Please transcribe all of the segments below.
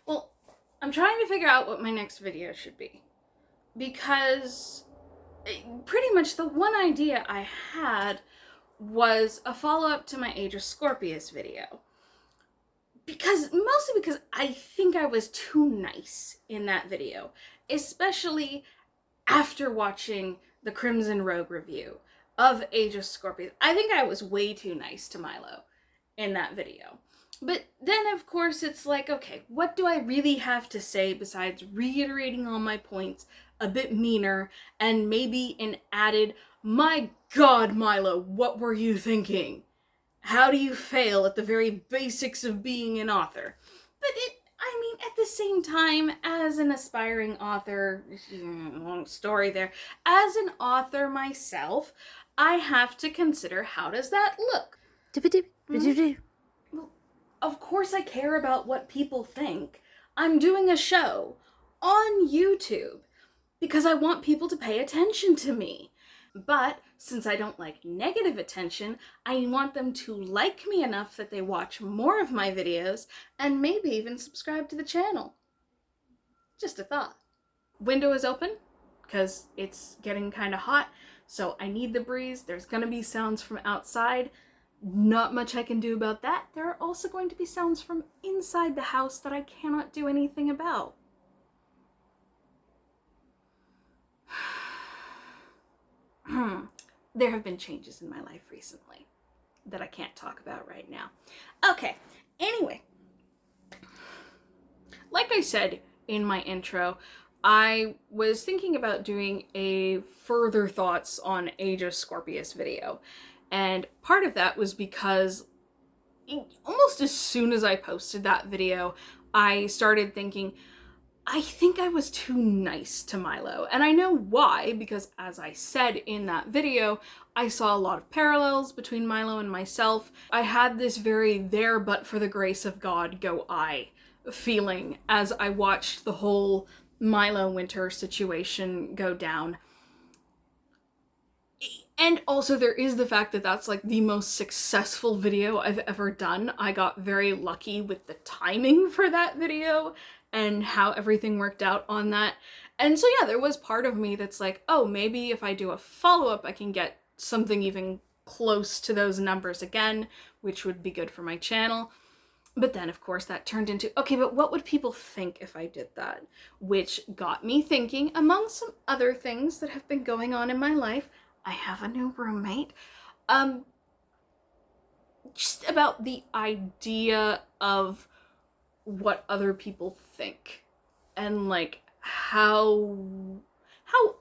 Well, I'm trying to figure out what my next video should be. Because pretty much the one idea I had was a follow-up to my Age of Scorpius video. Mostly because I think I was too nice in that video. Especially after watching the Crimson Rogue review of Age of Scorpius. I think I was way too nice to Milo in that video. But then, of course, it's like, okay, what do I really have to say besides reiterating all my points a bit meaner and maybe an added, my God, Milo, what were you thinking? How do you fail at the very basics of being an author? But at the same time, as an aspiring author, long story there, as an author myself, I have to consider, how does that look? Well, of course I care about what people think. I'm doing a show on YouTube because I want people to pay attention to me. But since I don't like negative attention, I want them to like me enough that they watch more of my videos and maybe even subscribe to the channel. Just a thought. Window is open because it's getting kind of hot, so I need the breeze. There's going to be sounds from outside. Not much I can do about that. There are also going to be sounds from inside the house that I cannot do anything about. There have been changes in my life recently that I can't talk about right now. Okay, anyway. Like I said in my intro, I was thinking about doing a further thoughts on Age of Scorpius video. And part of that was because almost as soon as I posted that video, I started thinking, I think I was too nice to Milo. And I know why, because as I said in that video, I saw a lot of parallels between Milo and myself. I had this very there but for the grace of God go I feeling as I watched the whole Milo Winter situation go down. And also there is the fact that that's like the most successful video I've ever done. I got very lucky with the timing for that video and how everything worked out on that. And so yeah, there was part of me that's like, oh, maybe if I do a follow-up, I can get something even close to those numbers again, which would be good for my channel. But then, of course, that turned into, okay, but what would people think if I did that? Which got me thinking, among some other things that have been going on in my life, I have a new roommate, just about the idea of what other people think and like how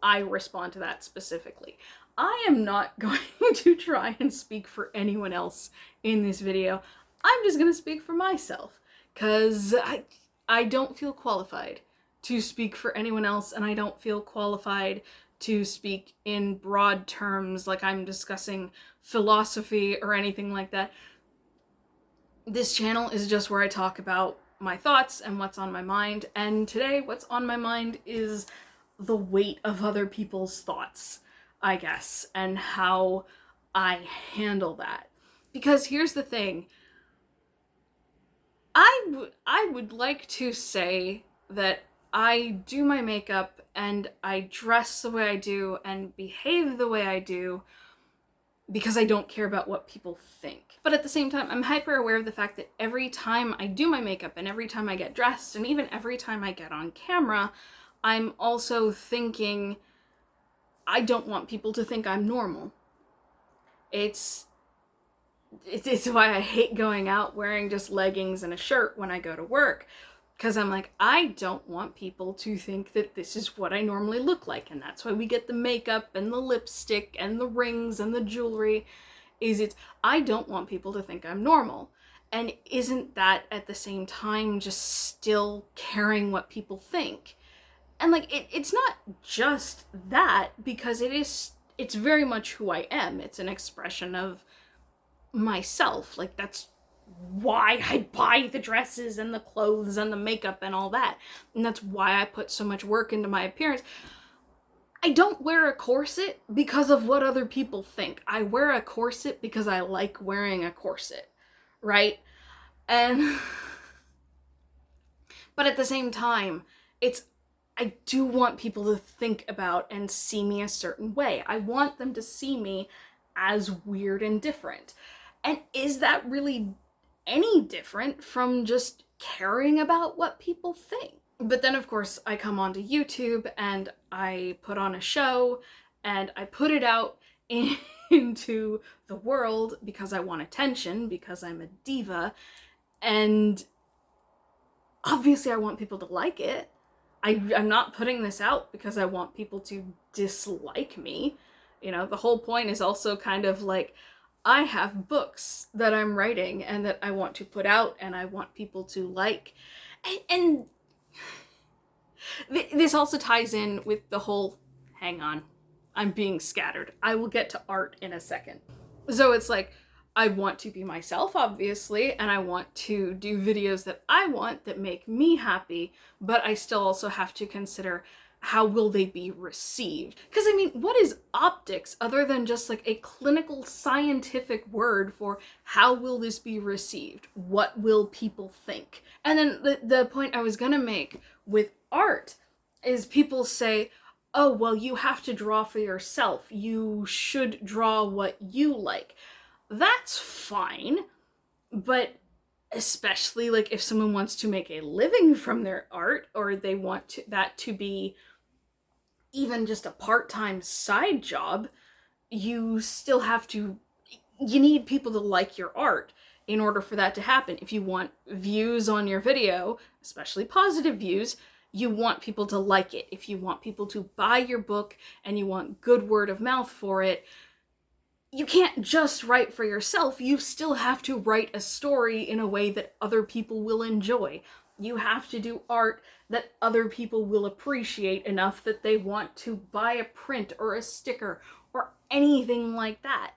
I respond to that specifically. I am not going to try and speak for anyone else in this video. I'm just gonna speak for myself because I don't feel qualified to speak for anyone else, and I don't feel qualified to speak in broad terms like I'm discussing philosophy or anything like that. This channel is just where I talk about my thoughts and what's on my mind, and today what's on my mind is the weight of other people's thoughts, I guess, and how I handle that. Because here's the thing, I would like to say that I do my makeup and I dress the way I do and behave the way I do because I don't care about what people think. But at the same time, I'm hyper aware of the fact that every time I do my makeup and every time I get dressed and even every time I get on camera, I'm also thinking, I don't want people to think I'm normal. It's why I hate going out wearing just leggings and a shirt when I go to work. Because I'm like, I don't want people to think that this is what I normally look like. And that's why we get the makeup and the lipstick and the rings and the jewelry. I don't want people to think I'm normal. And isn't that at the same time just still caring what people think? And like, it's not just that, because it's very much who I am. It's an expression of myself. Like, that's why I buy the dresses and the clothes and the makeup and all that. And that's why I put so much work into my appearance. I don't wear a corset because of what other people think. I wear a corset because I like wearing a corset, right? And but at the same time, I do want people to think about and see me a certain way. I want them to see me as weird and different. And is that really any different from just caring about what people think? But then, of course, I come onto YouTube and I put on a show and I put it out into the world because I want attention, because I'm a diva, and obviously I want people to like it. I'm not putting this out because I want people to dislike me. You know, the whole point is also kind of like, I have books that I'm writing and that I want to put out and I want people to like. And this also ties in with the whole, hang on, I'm being scattered. I will get to art in a second. So it's like, I want to be myself, obviously, and I want to do videos that I want that make me happy, but I still also have to consider how will they be received? Because, I mean, what is optics other than just like a clinical scientific word for how will this be received? What will people think? And then the point I was gonna make with art is people say, oh, well, you have to draw for yourself. You should draw what you like. That's fine, but especially like if someone wants to make a living from their art, or they want that to be even just a part-time side job, you still have to, you need people to like your art in order for that to happen. If you want views on your video, especially positive views, you want people to like it. If you want people to buy your book and you want good word of mouth for it, you can't just write for yourself. You still have to write a story in a way that other people will enjoy. You have to do art that other people will appreciate enough that they want to buy a print or a sticker or anything like that.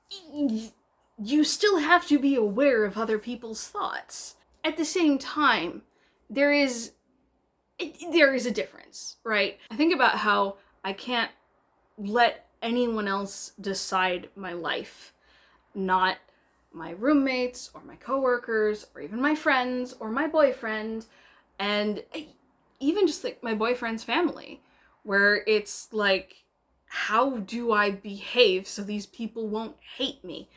You still have to be aware of other people's thoughts. At the same time, there is a difference, right? I think about how I can't let anyone else decide my life, not my roommates or my coworkers or even my friends or my boyfriend, and even just like my boyfriend's family, where it's like, how do I behave so these people won't hate me?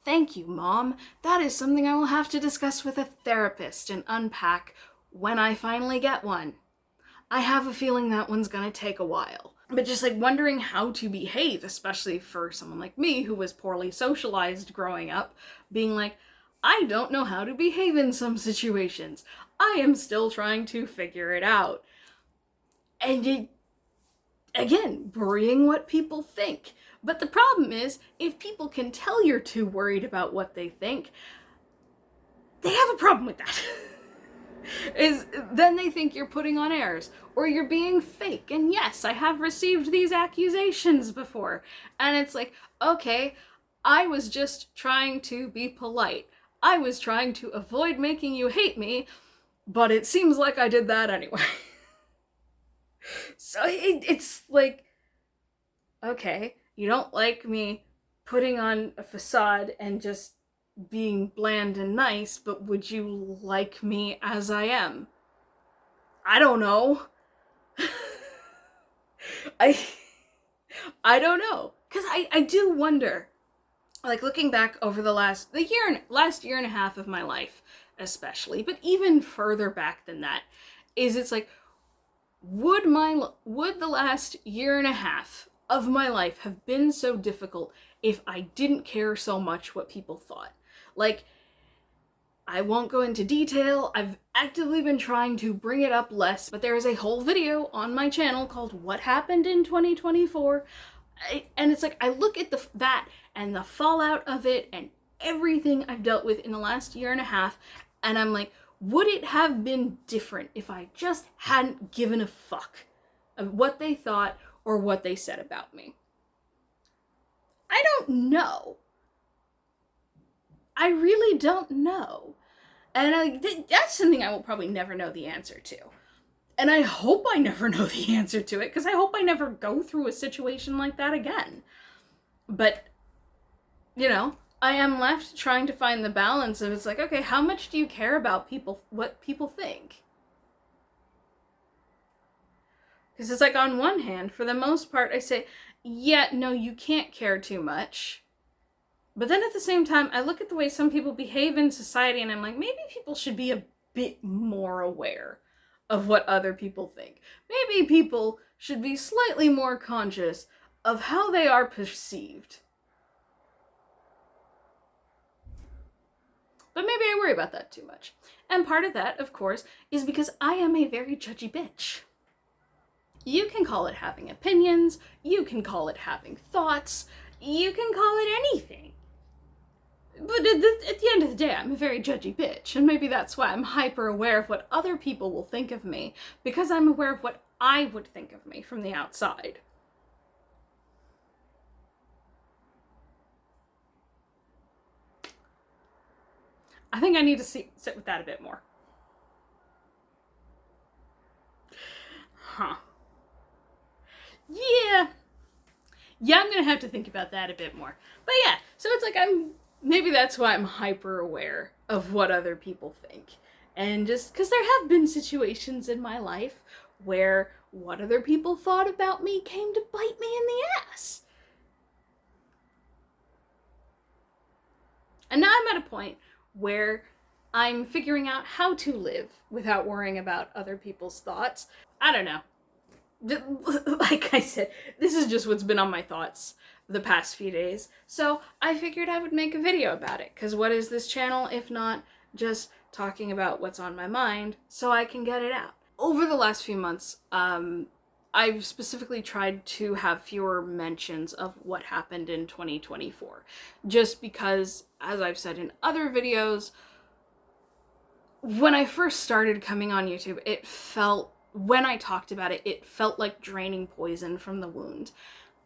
Thank you, Mom. That is something I will have to discuss with a therapist and unpack when I finally get one. I have a feeling that one's gonna take a while. But just like wondering how to behave, especially for someone like me who was poorly socialized growing up, being like, I don't know how to behave in some situations. I am still trying to figure it out. And it, again, worrying what people think. But the problem is, if people can tell you're too worried about what they think, they have a problem with that. Is then they think you're putting on airs or you're being fake. And yes, I have received these accusations before. And it's like, okay, I was just trying to be polite. I was trying to avoid making you hate me, but it seems like I did that anyway. So it's like, okay, you don't like me putting on a facade and just being bland and nice, but would you like me as I am? I don't know. I don't know. Because I do wonder, like looking back over the last year and a half of my life, especially, but even further back than that, is it's like, would the last year and a half of my life have been so difficult if I didn't care so much what people thought? Like, I won't go into detail. I've actively been trying to bring it up less, but there is a whole video on my channel called What Happened in 2024. And it's like, I look at that and the fallout of it and everything I've dealt with in the last year and a half, and I'm like, would it have been different if I just hadn't given a fuck of what they thought or what they said about me? I don't know. I really don't know. And that's something I will probably never know the answer to. And I hope I never know the answer to it, because I hope I never go through a situation like that again. But, you know, I am left trying to find the balance of, it's like, okay, how much do you care about what people think? Because it's like, on one hand, for the most part, I say, yeah, no, you can't care too much. But then at the same time, I look at the way some people behave in society and I'm like, maybe people should be a bit more aware of what other people think. Maybe people should be slightly more conscious of how they are perceived. But maybe I worry about that too much. And part of that, of course, is because I am a very judgy bitch. You can call it having opinions, you can call it having thoughts, you can call it anything. But at the end of the day, I'm a very judgy bitch, and maybe that's why I'm hyper aware of what other people will think of me, because I'm aware of what I would think of me from the outside. I think I need to sit with that a bit more. Huh. Yeah, I'm gonna have to think about that a bit more. But yeah, so it's like, maybe that's why I'm hyper aware of what other people think. And just because there have been situations in my life where what other people thought about me came to bite me in the ass. And now I'm at a point where I'm figuring out how to live without worrying about other people's thoughts. I don't know. Like I said, this is just what's been on my thoughts the past few days. So I figured I would make a video about it, because what is this channel if not just talking about what's on my mind so I can get it out. Over the last few months, I've specifically tried to have fewer mentions of what happened in 2024, just because, as I've said in other videos, when I first started coming on YouTube, when I talked about it, it felt like draining poison from the wound.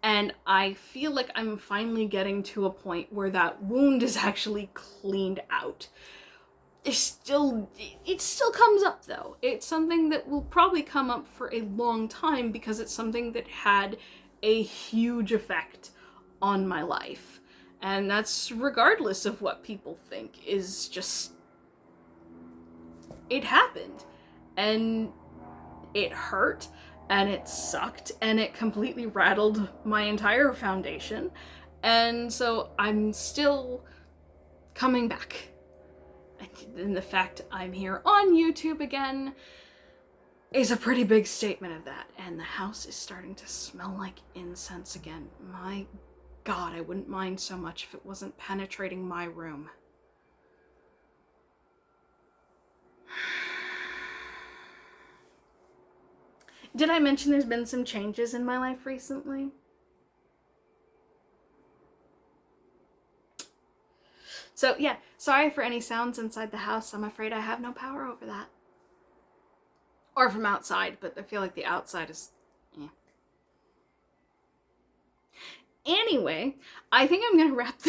And I feel like I'm finally getting to a point where that wound is actually cleaned out. It still comes up though. It's something that will probably come up for a long time, because it's something that had a huge effect on my life. And that's regardless of what people think, is just, it happened. And it hurt, and it sucked, and it completely rattled my entire foundation. And so I'm still coming back. And the fact I'm here on YouTube again is a pretty big statement of that. And the house is starting to smell like incense again. My God, I wouldn't mind so much if it wasn't penetrating my room. Did I mention there's been some changes in my life recently? So yeah, sorry for any sounds inside the house. I'm afraid I have no power over that. Or from outside, but I feel like the outside is, eh. Anyway, I think I'm gonna wrap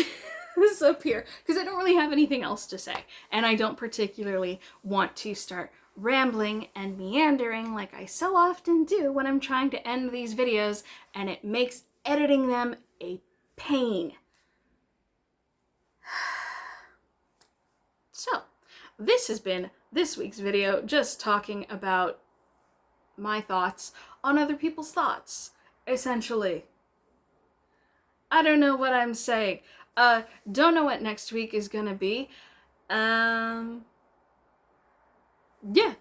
this up here, because I don't really have anything else to say. And I don't particularly want to start rambling and meandering like I so often do when I'm trying to end these videos, and it makes editing them a pain. So, this has been this week's video, just talking about my thoughts on other people's thoughts, essentially. I don't know what I'm saying. Don't know what next week is gonna be. Yeah.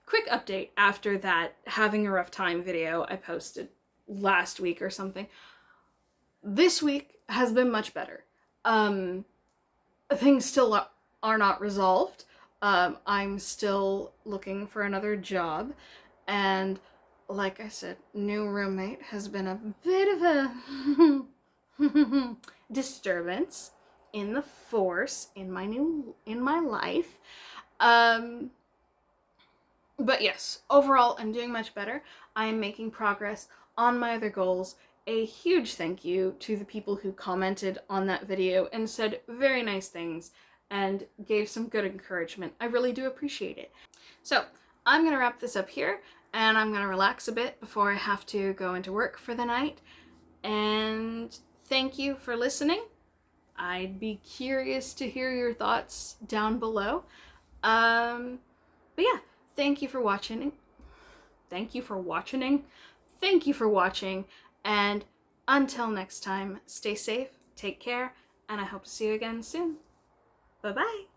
Quick update after that having a rough time video I posted last week or something. This week has been much better. Things still are not resolved. I'm still looking for another job, and like I said, new roommate has been a bit of a disturbance in the force in my life. But yes, overall, I'm doing much better. I'm making progress on my other goals. A huge thank you to the people who commented on that video and said very nice things and gave some good encouragement. I really do appreciate it. So I'm gonna wrap this up here, and I'm gonna relax a bit before I have to go into work for the night. And thank you for listening. I'd be curious to hear your thoughts down below. But yeah, thank you for watching. Thank you for watching. Thank you for watching. And until next time, stay safe, take care, and I hope to see you again soon. Bye-bye.